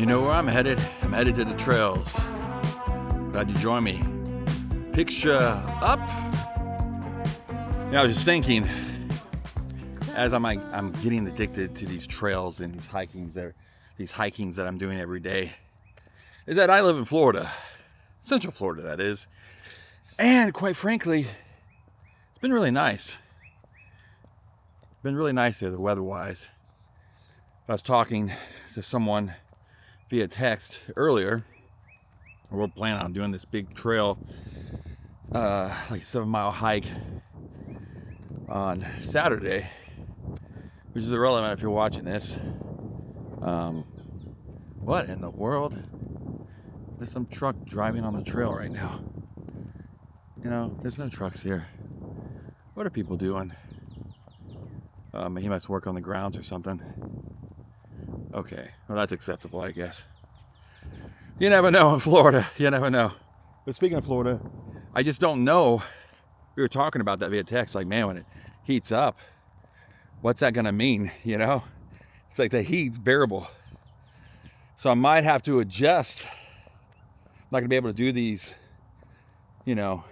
You know where I'm headed? I'm headed to the trails. Glad you joined me. Picture up. I was just thinking, as I'm getting addicted to these trails and these hikings that I'm doing every day, is that I live in Florida, Central Florida that is, and quite frankly, it's been really nice. It's been really nice here, the weather-wise. I was talking to someone via text earlier. We're planning on doing this big trail, like a 7-mile hike on Saturday, which is irrelevant if you're watching this. What in the world? There's some truck driving on the trail right now. You know, there's no trucks here. What are people doing? He must work on the grounds or something. Okay, well that's acceptable, I guess. You never know in Florida, you never know. But speaking of Florida, I just don't know. We were talking about that via text, like, man, when it heats up, what's that gonna mean, you know? It's like the heat's bearable. So I might have to adjust. I'm not gonna be able to do these, you know,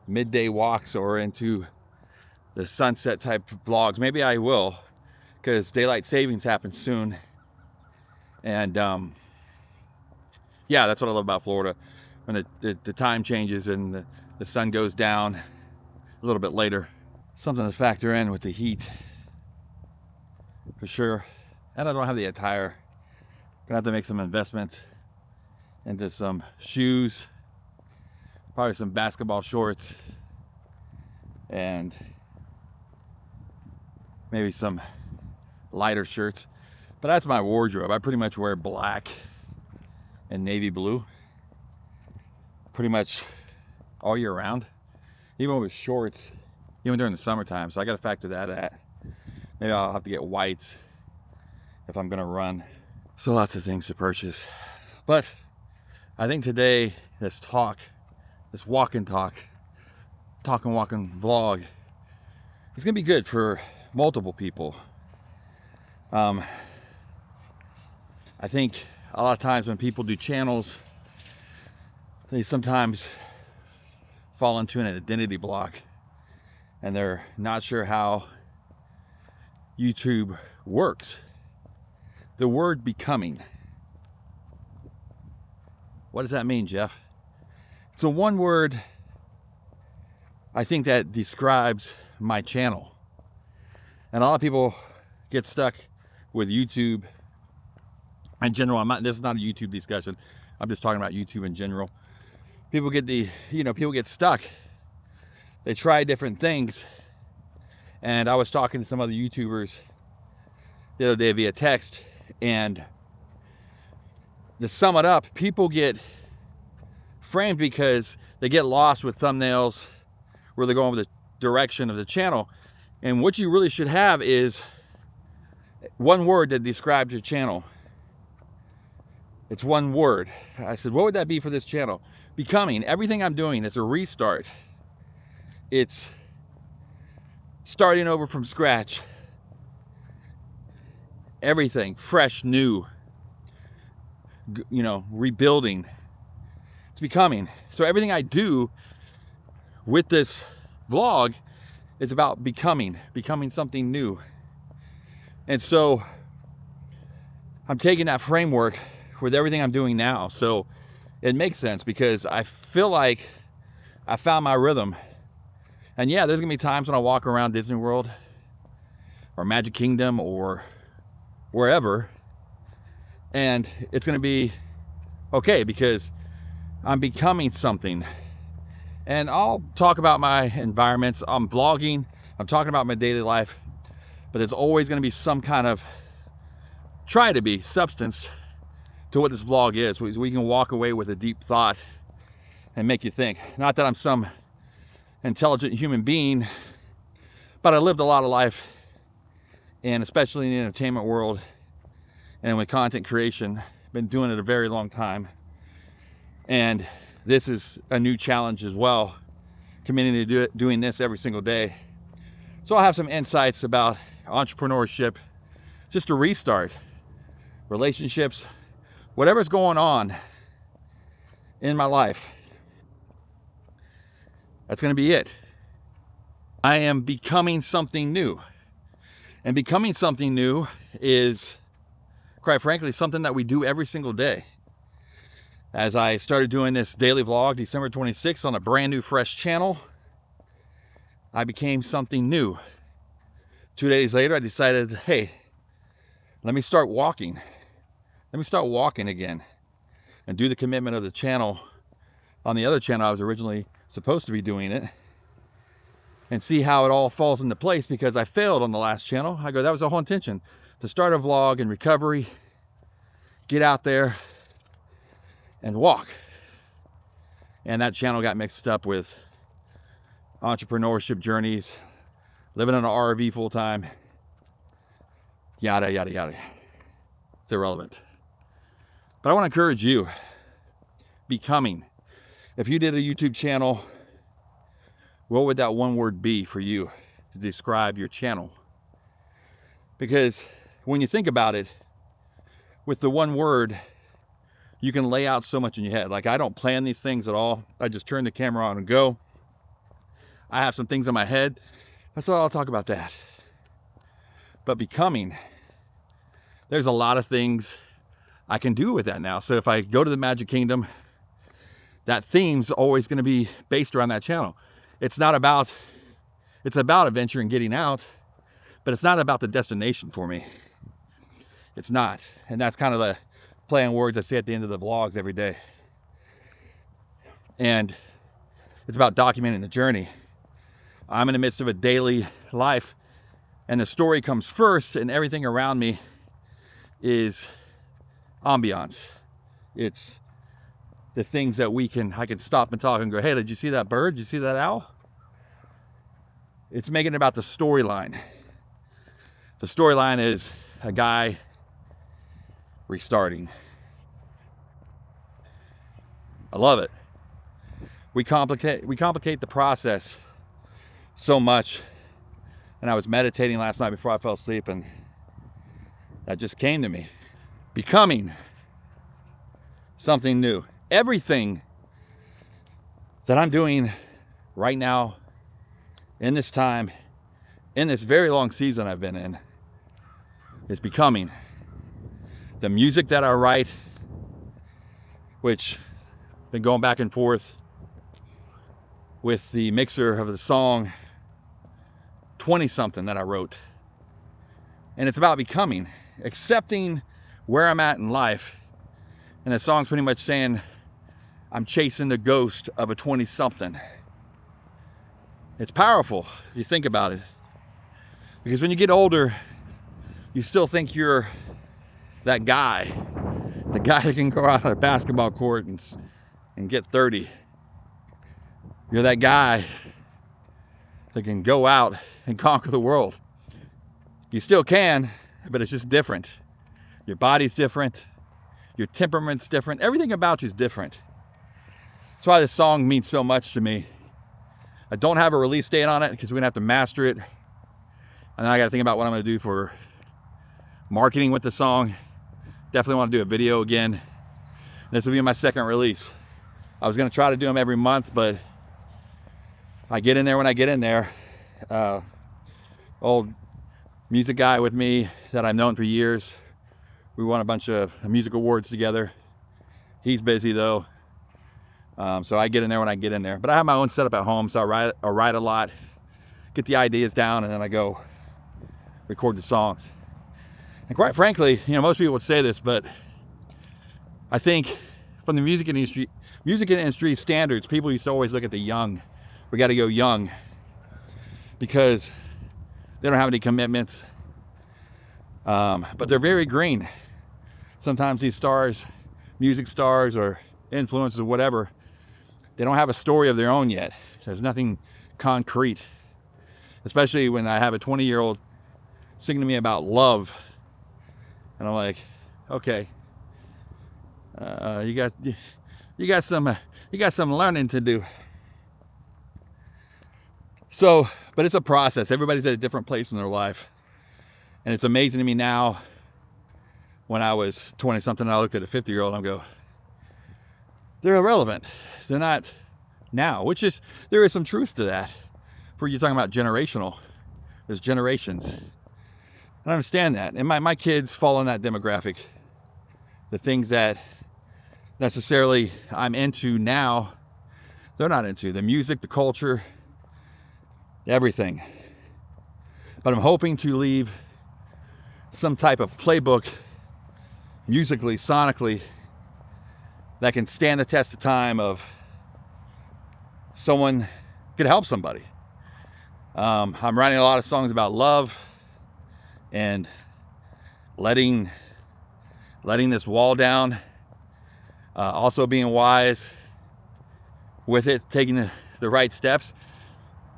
midday walks or into the sunset type vlogs. Maybe I will, because daylight savings happens soon. And yeah, that's what I love about Florida. When the time changes and the sun goes down a little bit later. Something to factor in with the heat, for sure. And I don't have the attire. Gonna have to make some investment into some shoes, probably some basketball shorts, and maybe some lighter shirts. But that's my wardrobe. I pretty much wear black and navy blue pretty much all year round, even with shorts, even during the summertime. So I got to factor that at. Maybe I'll have to get whites if I'm gonna run. So lots of things to purchase. But I think today, this walk and talk vlog is gonna be good for multiple people. I think a lot of times when people do channels, they sometimes fall into an identity block and they're not sure how YouTube works. The word becoming. What does that mean, Jeff? It's a one word, I think, that describes my channel. And a lot of people get stuck with YouTube in general. This is not a YouTube discussion. I'm just talking about YouTube in general. People get stuck. They try different things. And I was talking to some other YouTubers the other day via text, and to sum it up, people get framed because they get lost with thumbnails where they're going with the direction of the channel. And what you really should have is one word that describes your channel. It's one word. I said, what would that be for this channel? Becoming. Everything I'm doing is a restart. It's starting over from scratch. Everything fresh, new, you know, rebuilding. It's becoming. So everything I do with this vlog is about becoming something new. And so I'm taking that framework with everything I'm doing now. So it makes sense because I feel like I found my rhythm. And yeah, there's gonna be times when I walk around Disney World or Magic Kingdom or wherever, and it's gonna be okay because I'm becoming something. And I'll talk about my environments. I'm vlogging, I'm talking about my daily life, but there's always gonna be some kind of, try to be, substance to what this vlog is. We can walk away with a deep thought and make you think. Not that I'm some intelligent human being, but I lived a lot of life, and especially in the entertainment world and with content creation, been doing it a very long time. And this is a new challenge as well, committing to doing this every single day. So I'll have some insights about entrepreneurship, just to restart relationships, whatever's going on in my life, that's going to be it. I am becoming something new. And becoming something new is, quite frankly, something that we do every single day. As I started doing this daily vlog, December 26th, on a brand new, fresh channel, I became something new. 2 days later, I decided, hey, let me start walking. Let me start walking again and do the commitment of the channel. On the other channel, I was originally supposed to be doing it, and see how it all falls into place, because I failed on the last channel. I go, that was the whole intention, to start a vlog in recovery, get out there and walk. And that channel got mixed up with entrepreneurship journeys, living in an RV full time, yada, yada, yada. It's irrelevant. But I want to encourage you, becoming. If you did a YouTube channel, what would that one word be for you to describe your channel? Because when you think about it, with the one word, you can lay out so much in your head. Like, I don't plan these things at all. I just turn the camera on and go. I have some things in my head. That's all, I'll talk about that. But becoming, there's a lot of things I can do with that now. So if I go to the Magic Kingdom, that theme's always going to be based around that channel. It's about adventure and getting out, but it's not about the destination for me. It's not. And that's kind of the play on words I say at the end of the vlogs every day. And it's about documenting the journey. I'm in the midst of a daily life, and the story comes first, and everything around me is ambiance. It's the things that I can stop and talk and go, hey, did you see that bird? Did you see that owl? It's making it about the storyline. The storyline is a guy restarting. I love it. We complicate the process so much. And I was meditating last night before I fell asleep, and that just came to me. Becoming something new. Everything that I'm doing right now, in this time, in this very long season I've been in, is becoming. The music that I write, which I've been going back and forth with the mixer of the song 20-something that I wrote. And it's about becoming, accepting where I'm at in life. And the song's pretty much saying, I'm chasing the ghost of a 20-something. It's powerful, if you think about it. Because when you get older, you still think you're that guy. The guy that can go out on a basketball court and get 30. You're that guy that can go out and conquer the world. You still can, but it's just different. Your body's different. Your temperament's different. Everything about you is different. That's why this song means so much to me. I don't have a release date on it because we're gonna have to master it. And then I gotta think about what I'm gonna do for marketing with the song. Definitely want to do a video again. This will be my second release. I was gonna try to do them every month, but I get in there when I get in there. Old music guy with me that I've known for years. We won a bunch of music awards together. He's busy though. So I get in there when I get in there. But I have my own setup at home, so I write a lot, get the ideas down, and then I go record the songs. And quite frankly, most people would say this, but I think from the music industry standards, people used to always look at the young. We got to go young because they don't have any commitments. But they're very green. Sometimes these stars, music stars or influencers or whatever, they don't have a story of their own yet. There's nothing concrete. Especially when I have a 20-year-old singing to me about love. And I'm like, okay, you got some learning to do. So, but it's a process. Everybody's at a different place in their life. And it's amazing to me now when I was 20 something, I looked at a 50-year-old and I go, they're irrelevant. They're not now, which is, there is some truth to that. For you talking about generational, there's generations. And I understand that. And my kids fall in that demographic. The things that necessarily I'm into now, they're not into. The music, the culture, everything. But I'm hoping to leave some type of playbook, musically, sonically, that can stand the test of time of someone could help somebody. I'm writing a lot of songs about love and letting this wall down, also being wise with it, taking the right steps.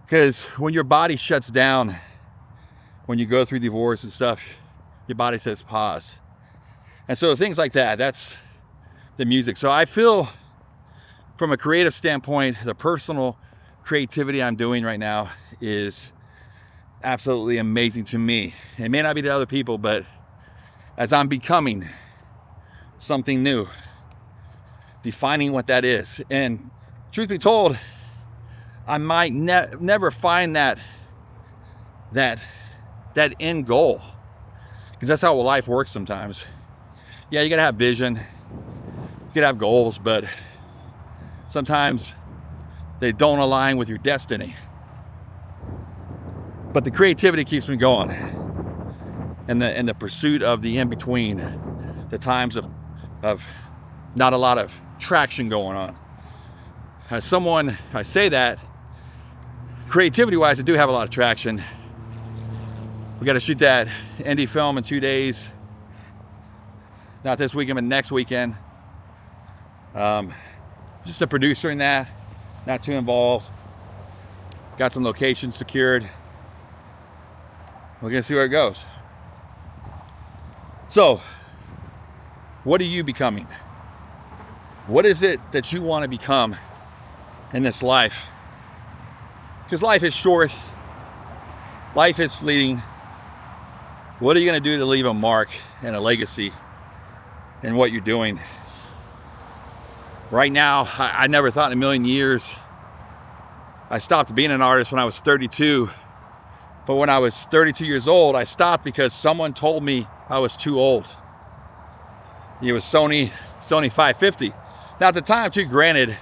Because when your body shuts down, when you go through divorce and stuff, your body says pause. And so things like that, that's the music. So I feel from a creative standpoint, the personal creativity I'm doing right now is absolutely amazing to me. It may not be to other people, but as I'm becoming something new, defining what that is. And truth be told, I might never find that end goal, because that's how life works sometimes. Yeah, you gotta have vision, you gotta have goals, but sometimes they don't align with your destiny. But the creativity keeps me going, and the pursuit of the in-between, the times of not a lot of traction going on. As someone, I say that, creativity-wise, I do have a lot of traction. We got to shoot that indie film in 2 days. Not this weekend, but next weekend. Just a producer in that, not too involved. Got some locations secured. We're gonna see where it goes. So, what are you becoming? What is it that you want to become in this life? Because life is short. Life is fleeting. What are you going to do to leave a mark and a legacy in what you're doing? Right now, I never thought in a million years. I stopped being an artist when I was 32. But when I was 32 years old, I stopped because someone told me I was too old. It was Sony 550. Now at the time too, granted,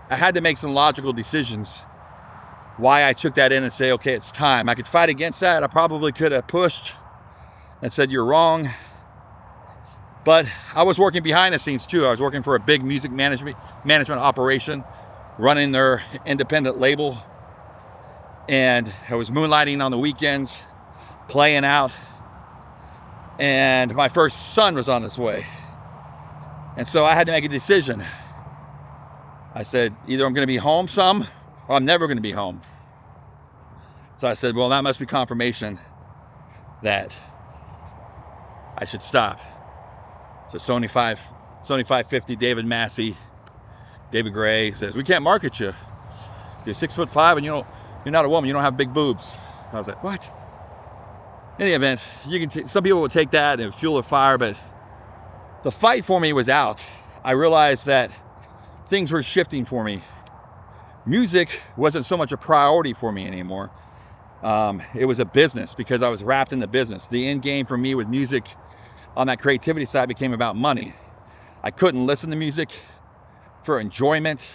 I had to make some logical decisions why I took that in and say, okay, it's time. I could fight against that. I probably could have pushed and said, you're wrong. But I was working behind the scenes too. I was working for a big music management operation, running their independent label. And I was moonlighting on the weekends, playing out. And my first son was on his way. And so I had to make a decision. I said, either I'm going to be home some, or I'm never going to be home. So I said, well, that must be confirmation that I should stop. So Sony 550, David Massey, David Gray says, we can't market you. You're 6'5" and you're not a woman. You don't have big boobs. I was like, what? In any event, you can some people will take that and fuel a fire, but the fight for me was out. I realized that things were shifting for me. Music wasn't so much a priority for me anymore. It was a business because I was wrapped in the business. The end game for me with music on that creativity side became about money. I couldn't listen to music for enjoyment.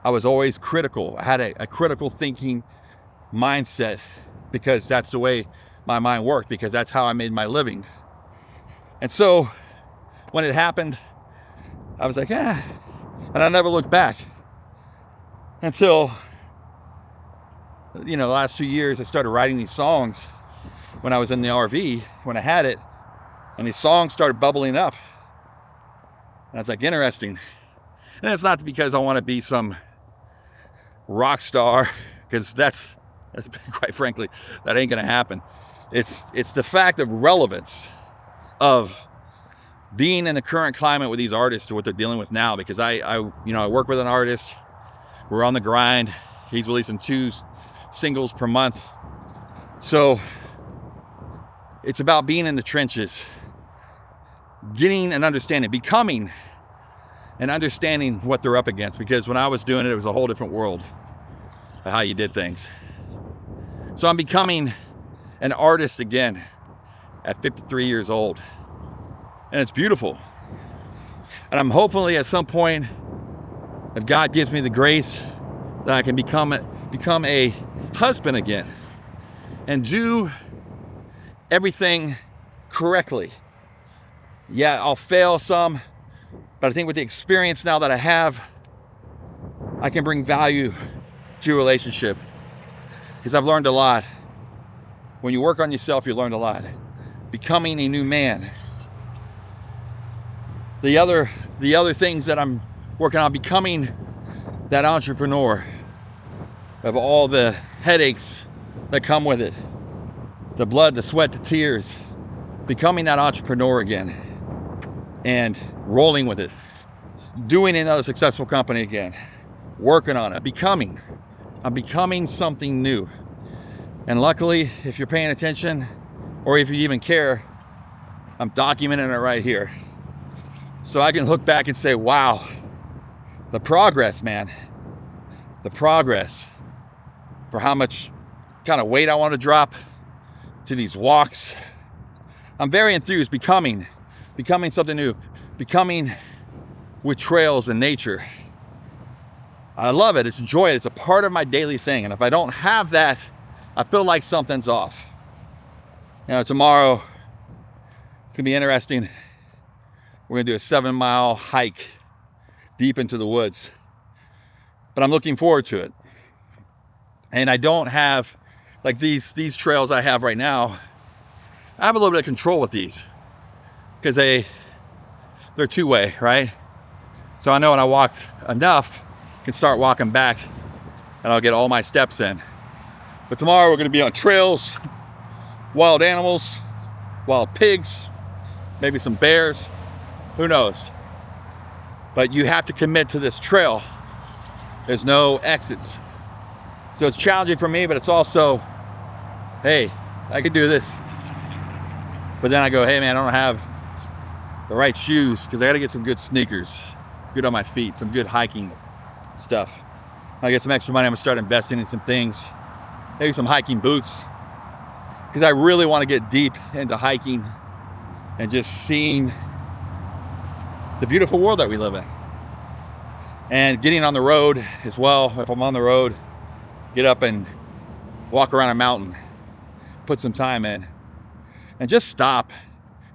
I was always critical. I had a critical thinking mindset because that's the way my mind worked, because that's how I made my living. And so when it happened, I was like, and I never looked back until, the last 2 years, I started writing these songs when I was in the RV, when I had it, and these songs started bubbling up. And I was like, interesting. And it's not because I want to be some rock star, because that's quite frankly, that ain't gonna happen. It's the fact of relevance of being in the current climate with these artists to what they're dealing with now, because I work with an artist. We're on the grind. He's releasing 2 singles per month. So it's about being in the trenches getting an understanding, becoming and understanding what they're up against. Because when I was doing it, it was a whole different world of how you did things. So I'm becoming an artist again at 53 years old. And it's beautiful. And I'm hopefully at some point, if God gives me the grace, that I can become a husband again and do everything correctly. Yeah, I'll fail some, but I think with the experience now that I have, I can bring value to a relationship, because I've learned a lot. When you work on yourself, you learn a lot. Becoming a new man. The other things that I'm working on, becoming that entrepreneur of all the headaches that come with it, the blood, the sweat, the tears, becoming that entrepreneur again and rolling with it, doing another successful company again, working on it, I'm becoming something new. And luckily, if you're paying attention, or if you even care, I'm documenting it right here. So I can look back and say, wow, the progress, man. The progress for how much kind of weight I want to drop to these walks. I'm very enthused, becoming something new, becoming with trails and nature. I love it. It's joy. It's a part of my daily thing. And if I don't have that, I feel like something's off. You know, tomorrow, it's gonna be interesting. We're gonna do a 7-mile hike deep into the woods, but I'm looking forward to it. And I don't have, like these trails I have right now, I have a little bit of control with these because they're two-way, right? So I know when I walked enough, I can start walking back and I'll get all my steps in. But tomorrow we're gonna be on trails, wild animals, wild pigs, maybe some bears, who knows? But you have to commit to this trail. There's no exits. So it's challenging for me, but it's also, hey, I could do this. But then I go, hey man, I don't have the right shoes because I gotta get some good sneakers, good on my feet, some good hiking stuff. I get some extra money, I'm gonna start investing in some things, maybe some hiking boots, because I really want to get deep into hiking and just seeing the beautiful world that we live in. And getting on the road as well. If I'm on the road, get up and walk around a mountain, put some time in, and just stop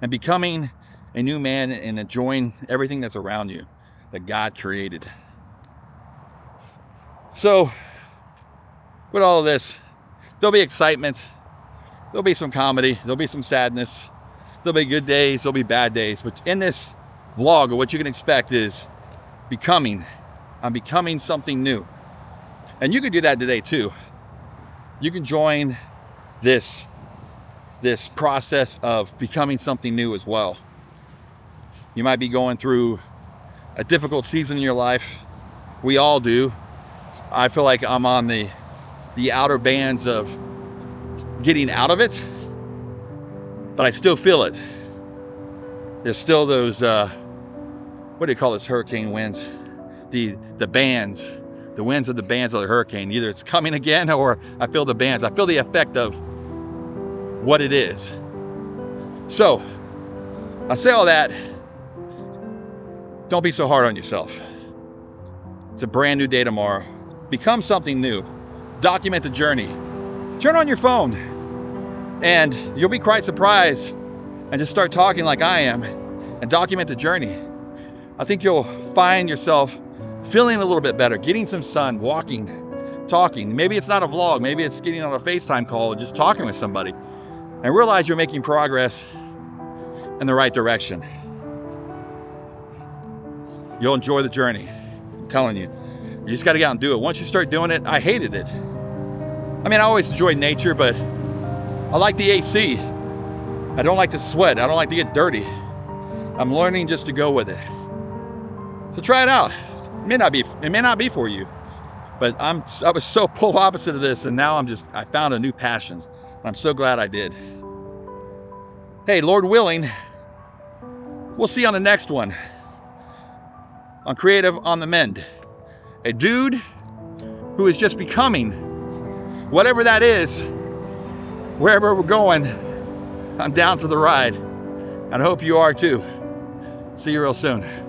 and becoming a new man and enjoying everything that's around you that God created. So with all of this, there'll be excitement, there'll be some comedy, there'll be some sadness, there'll be good days, there'll be bad days. But in this vlog, what you can expect is I'm becoming something new. And you can do that today too. You can join this process of becoming something new as well. You might be going through a difficult season in your life. We all do. I feel like I'm on the outer bands of getting out of it, but I still feel it. There's still those, what do you call this, hurricane winds? The bands, the winds of the bands of the hurricane. Either it's coming again or I feel the bands. I feel the effect of what it is. So, I say all that, don't be so hard on yourself. It's a brand new day tomorrow. Become something new. Document the journey. Turn on your phone and you'll be quite surprised and just start talking like I am and document the journey. I think you'll find yourself feeling a little bit better, getting some sun, walking, talking. Maybe it's not a vlog, maybe it's getting on a FaceTime call and just talking with somebody and realize you're making progress in the right direction. You'll enjoy the journey, I'm telling you. You just gotta get out and do it. Once you start doing it, I hated it. I mean, I always enjoyed nature, but I like the AC. I don't like to sweat. I don't like to get dirty. I'm learning just to go with it. So try it out. It may not be for you, but I was so polar opposite of this, and now I found a new passion. I'm so glad I did. Hey, Lord willing, We'll see you on the next one on Creative on the Mend. A dude who is just becoming whatever that is, wherever we're going. I'm down for the ride, and I hope you are too. See you real soon.